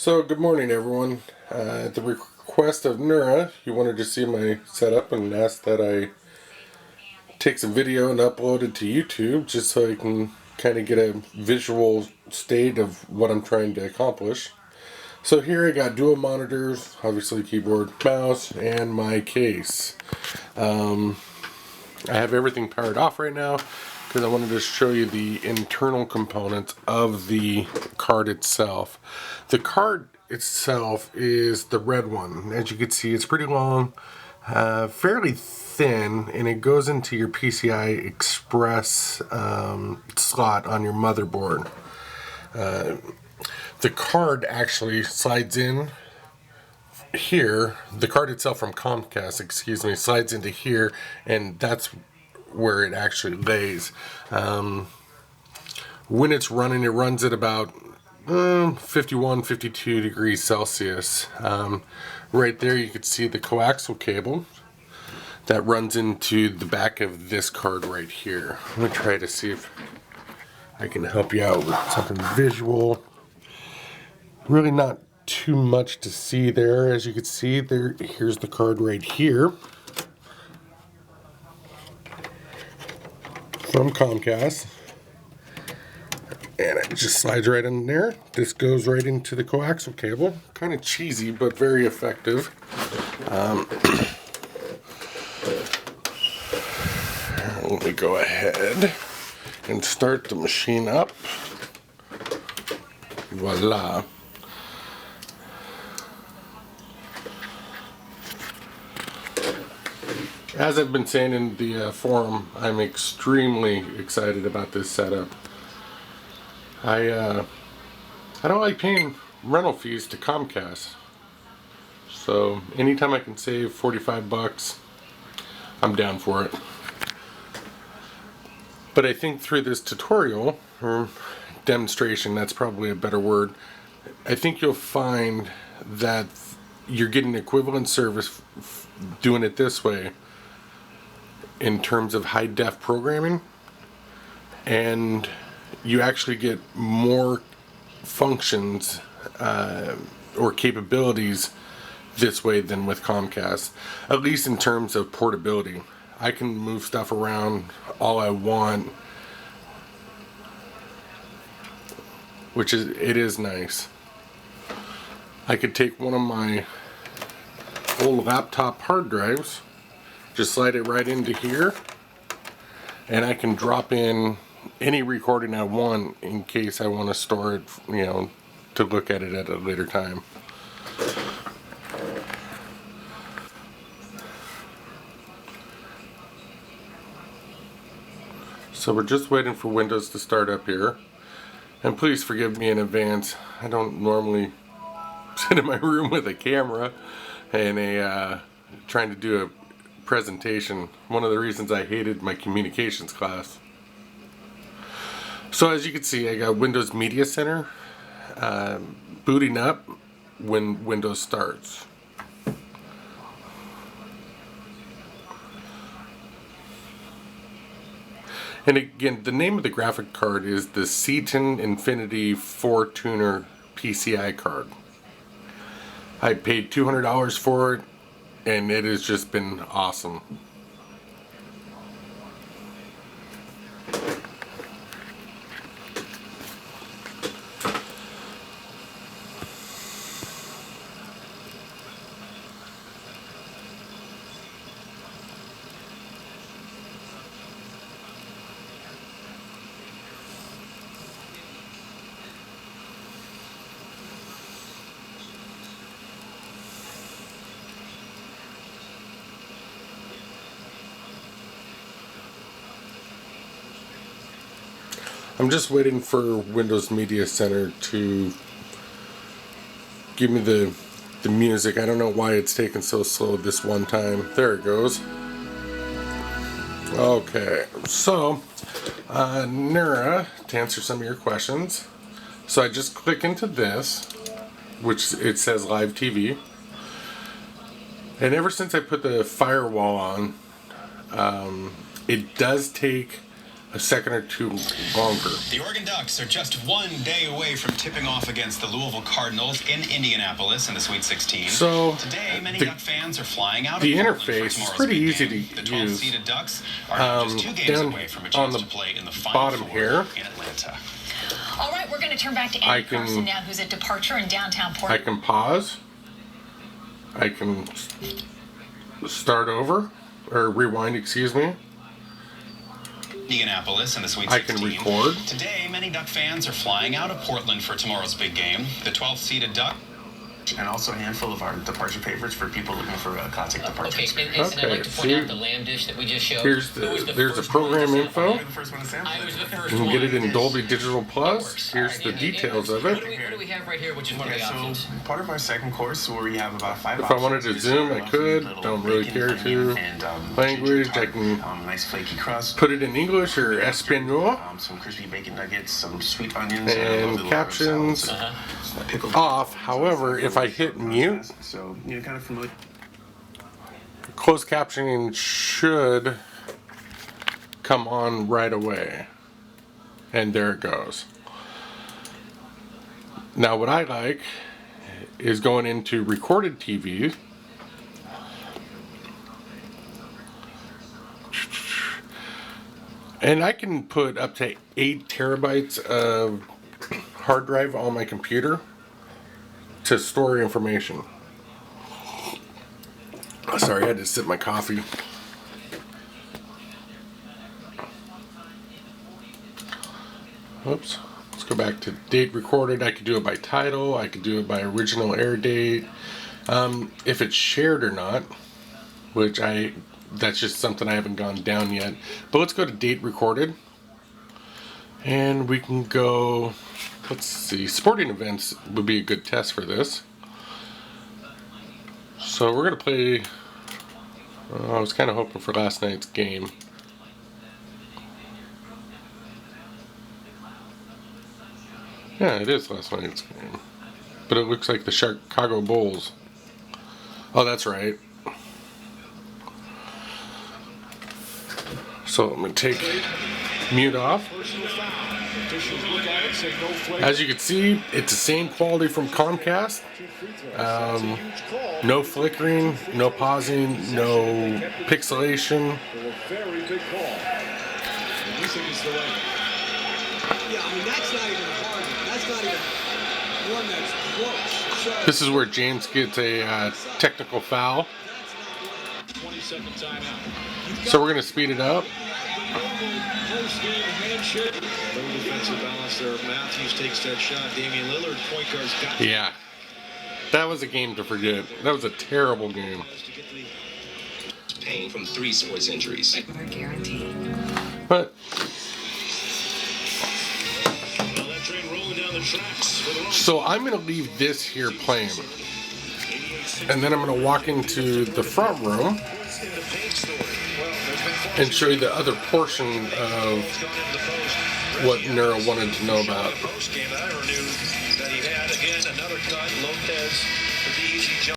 So good morning everyone. At the request of Nura, you wanted to see my setup and asked that I take some video and upload it to YouTube just so I can kind of get a visual state of what I'm trying to accomplish. So here I got dual monitors, obviously keyboard, mouse, and my case. I have everything powered off right now because I wanted to show you the internal components of the card itself. The card itself is the red one. As you can see, it's pretty long, fairly thin, and it goes into your PCI Express slot on your motherboard. The card actually slides in here. The card itself from Comcast, excuse me, slides into here, and that's where it actually lays. When it's running, it runs at about 51, 52 degrees Celsius. Right there you can see the coaxial cable that runs into the back of this card right here. I'm going to try to see if I can help you out with something visual. Really not too much to see there. As you can see there, here's the card right here from Comcast, and it just slides right in there. This goes right into the coaxial cable. Kind of cheesy but very effective. Let me go ahead and start the machine up. Voila. As I've been saying in the forum, I'm extremely excited about this setup. I don't like paying rental fees to Comcast, so anytime I can save 45 bucks, I'm down for it. But I think through this tutorial, or demonstration, that's probably a better word, I think you'll find that you're getting equivalent service doing it this way in terms of high def programming, and you actually get more functions or capabilities this way than with Comcast, at least in terms of portability. I can move stuff around all I want, which is nice. I could take one of my old laptop hard drives, just slide it right into here, and I can drop in any recording I want in case I want to store it, to look at it at a later time. So we're just waiting for Windows to start up here. And please forgive me in advance. I don't normally sit in my room with a camera and trying to do a presentation. One of the reasons I hated my communications class. So as you can see, I got Windows Media Center booting up when Windows starts. And again, the name of the graphic card is the Ceton Infinity 4 Tuner PCI card. I paid $200 for it, and it has just been awesome. I'm just waiting for Windows Media Center to give me the music. I don't know why it's taking so slow this one time. There it goes. Okay, so Nura, to answer some of your questions. So I just click into this, which it says live TV. And ever since I put the firewall on, it does take a second or two longer. The Oregon Ducks are just 1 day away from tipping off against the Louisville Cardinals in Indianapolis in the Sweet 16. So today, many Duck fans are flying out. The interface is pretty easy to use. The 12-seeded Ducks are just 2 games away from a chance to play in the Final bottom Four here. in Atlanta. All right, we're going to turn back to Andy Carson now, who's at departure in downtown Portland. I can pause. I can start over, or rewind, excuse me. Indianapolis in the Sweet 16. I can record. Today, many Duck fans are flying out of Portland for tomorrow's big game. The 12th-seeded Duck. And also a handful of our departure favorites for people looking for a classic departure experience. Okay, I'd like to point out the lamb dish that we just showed. There's the program info. The first one to sample it. You can get it in Dolby Digital Plus. Here's the details of it. What do we have right here, which is one of the options? So part of our second course, where we have about 5 If I wanted to zoom, I could. Don't really care to. Language, I can nice flaky crust. put it in English or Espanol. Some crispy bacon nuggets, some sweet onions, And captions off. However, if I hit mute, so you know, kind of familiar. closed captioning should come on right away. And there it goes. Now what I like is going into recorded TV. And I can put up to 8 terabytes of hard drive on my computer to store information. Oh, sorry, I had to sip my coffee. Oops. Let's go back to date recorded. I could do it by title. I could do it by original air date. If it's shared or not, which that's just something I haven't gone down yet. But let's go to date recorded. And we can go, let's see, sporting events would be a good test for this. So we're going to play, I was kind of hoping for last night's game. Yeah, it is last night's game. But it looks like the Chicago Bulls. Oh, that's right. So I'm going to take mute off. As you can see, it's the same quality from Comcast. No flickering, no pausing, no pixelation. This is where James gets a technical foul. So we're going to speed it up. Yeah, that was a game to forget. That was a terrible game. Pain from 3 sports injuries. But so I'm going to leave this here playing, and then I'm going to walk into the front room and show you the other portion of what Nero wanted to know about.